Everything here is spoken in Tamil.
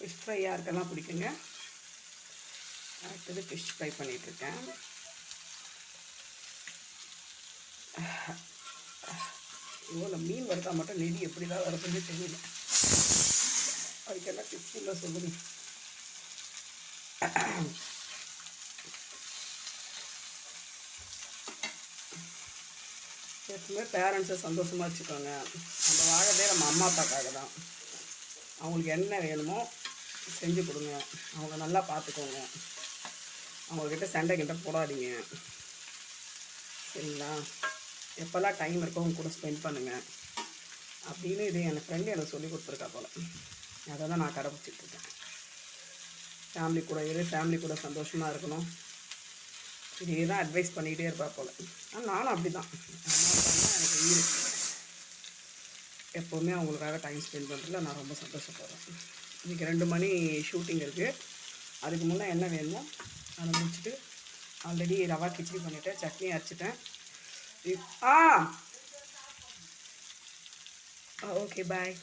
ஃபிஷ் ஃப்ரை யாருக்கெல்லாம் பிடிக்குங்க. அடுத்தது ஃபிஷ் ஃப்ரை பண்ணிகிட்ருக்கேன். இவ்வளோ மீன் வறுத்தா மட்டும் நெடி எப்படி தான் வரதுன்னு தெரியல. அதுக்கெல்லாம் டிப்ஸ் இல்லை சொல்லுங்க. எப்பவுமே பேரண்ட்ஸை சந்தோஷமாக வச்சுக்கோங்க. நம்ம வாழதே நம்ம அம்மா அப்பாக்காக தான். அவங்களுக்கு என்ன வேணுமோ செஞ்சு கொடுங்க. அவங்க நல்லா பார்த்துக்கோங்க. அவங்கக்கிட்ட சண்டை கிட்ட போடாதீங்க, சரிங்களா? எப்போல்லாம் டைம் இருக்கோ அவங்க கூட ஸ்பெண்ட் பண்ணுங்கள் அப்படின்னு இது என் ஃப்ரெண்டு எனக்கு சொல்லி கொடுத்துருக்கா போல். அதை தான் நான் கடைப்பிடிச்சிட்ருக்கேன். ஃபேமிலி கூட ஃபேமிலி கூட சந்தோஷமாக இருக்கணும், இதே தான் அட்வைஸ் பண்ணிகிட்டே இருப்பா போல். ஆனால் நானும் அப்படி தான். அம்மா அப்பான்னா எனக்கு உயிர். எப்போவுமே அவங்களுக்காக டைம் ஸ்பெண்ட் பண்ணுறதுல நான் ரொம்ப சந்தோஷப்படுறேன். இன்றைக்கி 2 மணி ஷூட்டிங் இருக்குது. அதுக்கு முன்னே என்ன வேணுமோ அதை முடிச்சுட்டு ஆல்ரெடி ரவா கிச்சடி பண்ணிவிட்டேன், சட்னி அரைச்சிட்டேன். Okay bye.